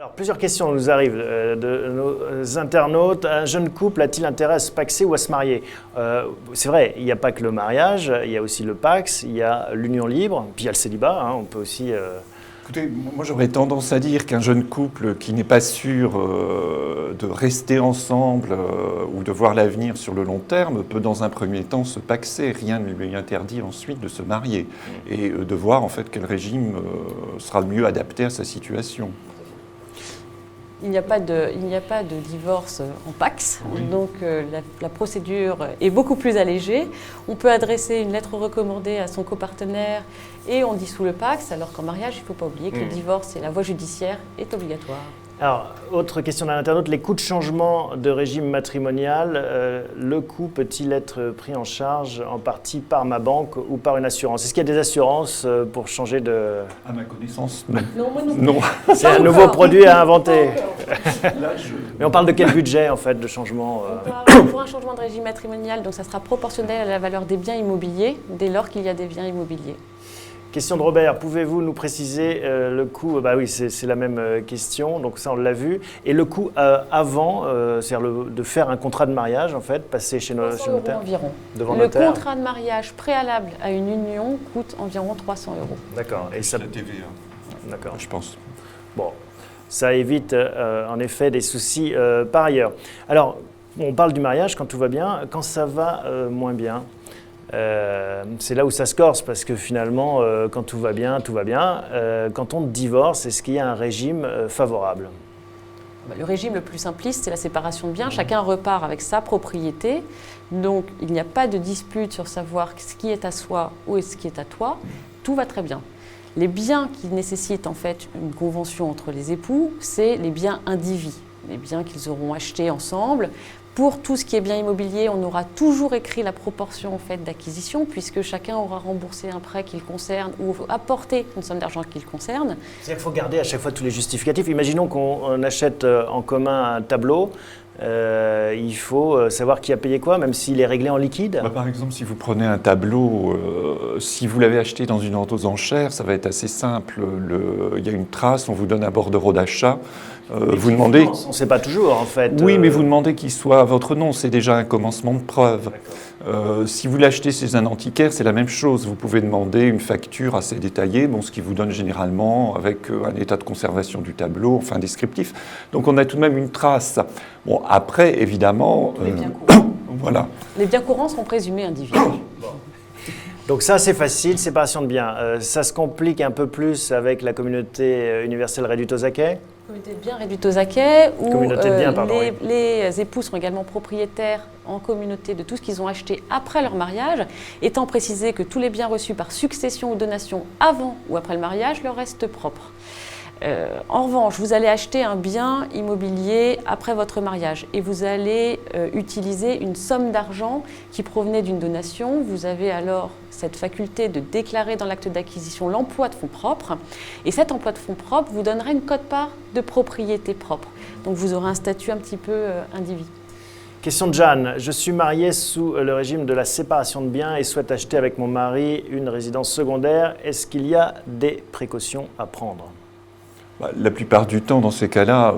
Alors, plusieurs questions nous arrivent de nos internautes. Un jeune couple a-t-il intérêt à se paxer ou à se marier? C'est vrai, il n'y a pas que le mariage, il y a aussi le pax, il y a l'union libre, puis il y a le célibat, hein, on peut aussi... Écoutez, moi j'aurais tendance à dire qu'un jeune couple qui n'est pas sûr de rester ensemble ou de voir l'avenir sur le long terme peut dans un premier temps se paxer. Rien ne lui interdit ensuite de se marier et de voir en fait quel régime sera le mieux adapté à sa situation. Il n'y a pas de divorce en Pax, oui. Donc la procédure est beaucoup plus allégée. On peut adresser une lettre recommandée à son copartenaire et on dissout le Pax, alors qu'en mariage, il ne faut pas oublier que le divorce et la voie judiciaire est obligatoire. Alors, autre question d'un internaute, les coûts de changement de régime matrimonial, le coût peut-il être pris en charge en partie par ma banque ou par une assurance? Est-ce qu'il y a des assurances pour changer de... À ma connaissance, non. Non, moi non. Non. C'est un nouveau produit à inventer. Mais on parle de quel budget en fait de changement Pour un changement de régime matrimonial, donc ça sera proportionnel à la valeur des biens immobiliers dès lors qu'il y a des biens immobiliers. Question de Robert, pouvez-vous nous préciser le coût? Bah oui, c'est la même question, donc ça on l'a vu. Et le coût avant, c'est-à-dire de faire un contrat de mariage en fait, passer chez notaire environ. Devant le notaire. Contrat de mariage préalable à une union coûte environ 300 €. D'accord. Et ça la TVA. D'accord. Je pense. Bon, ça évite en effet des soucis par ailleurs. Alors, on parle du mariage quand tout va bien, quand ça va moins bien. C'est là où ça se corse parce que finalement, quand tout va bien, tout va bien. Quand on divorce, est-ce qu'il y a un régime favorable? Le régime le plus simpliste, c'est la séparation de biens. Chacun repart avec sa propriété. Donc, il n'y a pas de dispute sur savoir ce qui est à soi ou ce qui est à toi. Tout va très bien. Les biens qui nécessitent en fait une convention entre les époux, c'est les biens indivis, les biens qu'ils auront achetés ensemble. Pour tout ce qui est bien immobilier, on aura toujours écrit la proportion en fait, d'acquisition puisque chacun aura remboursé un prêt qui le concerne ou apporté une somme d'argent qui le concerne. C'est-à-dire qu'il faut garder à chaque fois tous les justificatifs. Imaginons qu'on achète en commun un tableau. Il faut savoir qui a payé quoi, même s'il est réglé en liquide. Par exemple, si vous prenez un tableau, si vous l'avez acheté dans une vente aux enchères, ça va être assez simple. Il y a une trace, on vous donne un bordereau d'achat. Vous demandez. On ne sait pas toujours en fait. Oui, mais vous demandez qu'il soit à votre nom, c'est déjà un commencement de preuve. Si vous l'achetez chez un antiquaire, c'est la même chose. Vous pouvez demander une facture assez détaillée, ce qui vous donne généralement avec un état de conservation du tableau, enfin descriptif. Donc on a tout de même une trace. Bon, après, évidemment, les biens courants. Voilà. Les biens courants sont présumés individuels. Donc ça, c'est facile, séparation de biens. Ça se complique un peu plus avec la communauté universelle réduite aux acquêts. Communauté de biens réduite aux acquêts, où oui. les époux sont également propriétaires en communauté de tout ce qu'ils ont acheté après leur mariage, étant précisé que tous les biens reçus par succession ou donation avant ou après le mariage leur restent propres. En revanche, vous allez acheter un bien immobilier après votre mariage et vous allez utiliser une somme d'argent qui provenait d'une donation. Vous avez alors cette faculté de déclarer dans l'acte d'acquisition l'emploi de fonds propres. Et cet emploi de fonds propres vous donnera une quote-part de propriété propre. Donc vous aurez un statut un petit peu individu. Question de Jeanne. Je suis mariée sous le régime de la séparation de biens et souhaite acheter avec mon mari une résidence secondaire. Est-ce qu'il y a des précautions à prendre ? La plupart du temps, dans ces cas-là,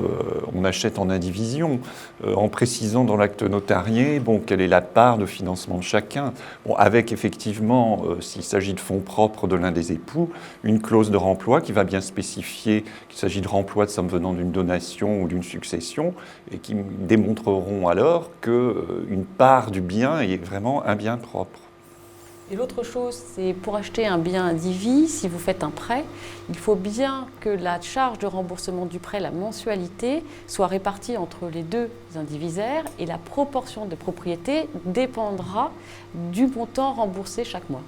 on achète en indivision, en précisant dans l'acte notarié quelle est la part de financement de chacun, avec effectivement, s'il s'agit de fonds propres de l'un des époux, une clause de remploi qui va bien spécifier qu'il s'agit de remploi de sommes venant d'une donation ou d'une succession, et qui démontreront alors qu'une part du bien est vraiment un bien propre. Et l'autre chose, c'est pour acheter un bien indivis, si vous faites un prêt, il faut bien que la charge de remboursement du prêt, la mensualité, soit répartie entre les deux indivisaires et la proportion de propriété dépendra du montant remboursé chaque mois.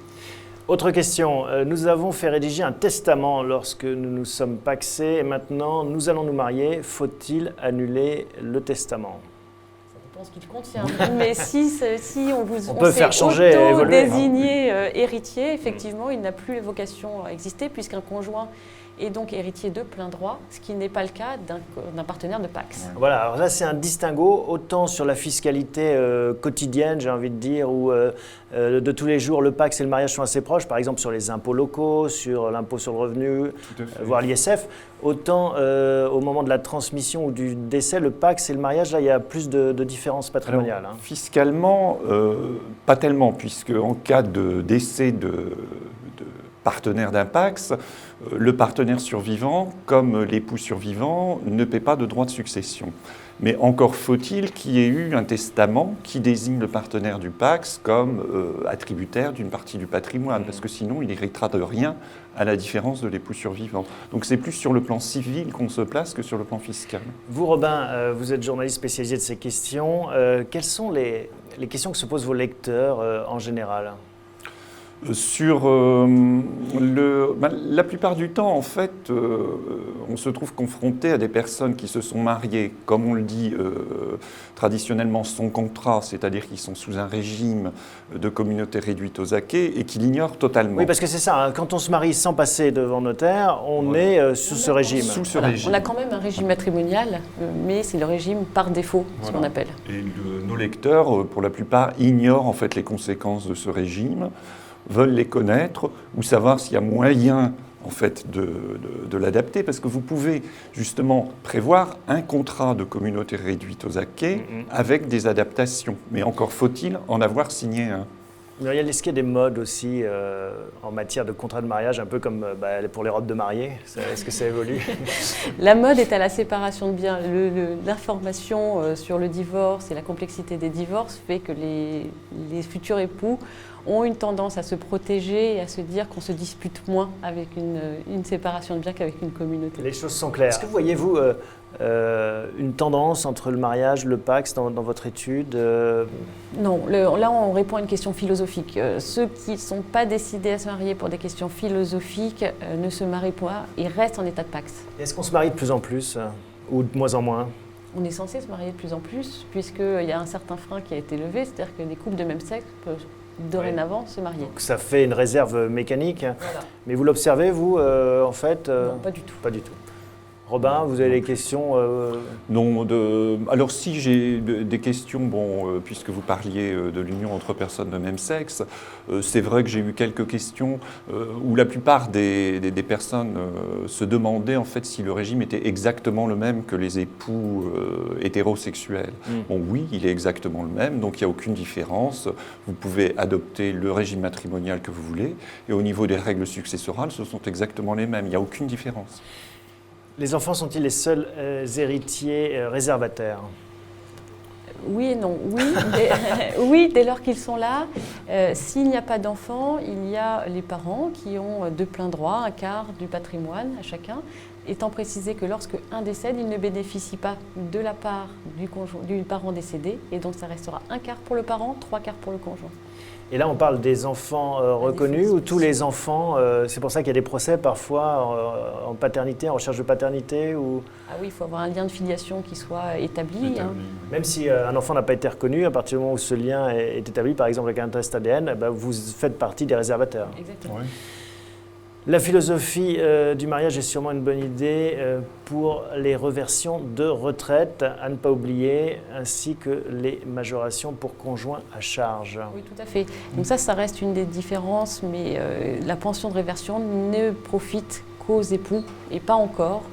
Autre question, nous avons fait rédiger un testament lorsque nous nous sommes pacsés et maintenant nous allons nous marier. Faut-il annuler le testament ? Je pense qu'il contient. Mais si on peut faire changer, évoluer. Désigné héritier, effectivement, il n'a plus vocation à exister puisqu'un conjoint et donc héritier de plein droit, ce qui n'est pas le cas d'un partenaire de Pacs. Voilà, alors là c'est un distinguo autant sur la fiscalité quotidienne, j'ai envie de dire, où de tous les jours le Pacs et le mariage sont assez proches, par exemple sur les impôts locaux, sur l'impôt sur le revenu, voire l'ISF, autant au moment de la transmission ou du décès, le Pacs et le mariage, là il y a plus de différences patrimoniales. Alors, fiscalement, pas tellement, puisque en cas de décès de partenaire d'un Pacs, le partenaire survivant, comme l'époux survivant, ne paie pas de droit de succession. Mais encore faut-il qu'il y ait eu un testament qui désigne le partenaire du Pacs comme attributaire d'une partie du patrimoine, parce que sinon il n'héritera de rien, à la différence de l'époux survivant. Donc c'est plus sur le plan civil qu'on se place que sur le plan fiscal. Vous, Robin, vous êtes journaliste spécialisé de ces questions. Quelles sont les questions que se posent vos lecteurs en général ? Sur la plupart du temps, en fait, on se trouve confronté à des personnes qui se sont mariées, comme on le dit traditionnellement, sans contrat, c'est-à-dire qui sont sous un régime de communauté réduite aux acquis et qui l'ignorent totalement. Oui, parce que c'est ça, hein, quand on se marie sans passer devant notaire, on est sous ce régime. Sous ce régime. On a quand même un régime matrimonial, mais c'est le régime par défaut, ce qu'on appelle. Et nos lecteurs, pour la plupart, ignorent en fait les conséquences de ce régime, veulent les connaître ou savoir s'il y a moyen en fait de l'adapter, parce que vous pouvez justement prévoir un contrat de communauté réduite aux acquis avec des adaptations, mais encore faut-il en avoir signé un. Muriel, est-ce qu'il y a des modes aussi en matière de contrat de mariage, un peu comme pour les robes de mariée? Est-ce que ça évolue? La mode est à la séparation de biens. L'information sur le divorce et la complexité des divorces fait que les futurs époux ont une tendance à se protéger et à se dire qu'on se dispute moins avec une séparation de biens qu'avec une communauté. Les choses sont claires. Est-ce que voyez-vous une tendance entre le mariage, le Pacs dans votre étude? Non, là on répond à une question philosophique. Ceux qui ne sont pas décidés à se marier pour des questions philosophiques ne se marient pas et restent en état de Pacs. Est-ce qu'on se marie de plus en plus ou de moins en moins? On est censé se marier de plus en plus puisqu'il y a un certain frein qui a été levé, c'est-à-dire que des couples de même sexe peuvent dorénavant se marier. Donc ça fait une réserve mécanique. Voilà. Mais vous l'observez, vous, en fait Non, pas du tout. Pas du tout. Robin, vous avez des questions Non, alors si j'ai des questions, puisque vous parliez de l'union entre personnes de même sexe, c'est vrai que j'ai eu quelques questions où la plupart des personnes se demandaient en fait si le régime était exactement le même que les époux hétérosexuels. Bon, oui, il est exactement le même, donc il n'y a aucune différence. Vous pouvez adopter le régime matrimonial que vous voulez, et au niveau des règles successorales, ce sont exactement les mêmes, il n'y a aucune différence. Les enfants sont-ils les seuls héritiers réservataires? Oui et non. Oui, dès lors qu'ils sont là. S'il n'y a pas d'enfants, il y a les parents qui ont de plein droit un quart du patrimoine à chacun, étant précisé que lorsque un décède, il ne bénéficie pas de la part du parent décédé, et donc ça restera un quart pour le parent, 3 quarts pour le conjoint. Et là, on parle des enfants reconnus ou tous les enfants, c'est pour ça qu'il y a des procès parfois en paternité, en recherche de paternité ou... Ah oui, il faut avoir un lien de filiation qui soit établi. Hein. Même si un enfant n'a pas été reconnu, à partir du moment où ce lien est établi, par exemple avec un test ADN, vous faites partie des réservataires. Exactement. Oui. La philosophie du mariage est sûrement une bonne idée pour les reversions de retraite, à ne pas oublier, ainsi que les majorations pour conjoints à charge. Oui, tout à fait. Donc ça reste une des différences, mais la pension de réversion ne profite qu'aux époux, et pas encore,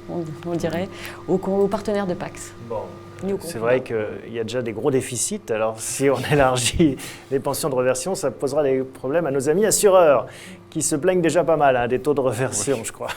on dirait, aux partenaires de Pacs. Bon. C'est vrai qu'il y a déjà des gros déficits, alors si on élargit les pensions de reversion, ça posera des problèmes à nos amis assureurs, qui se plaignent déjà pas mal des taux de reversion, je crois.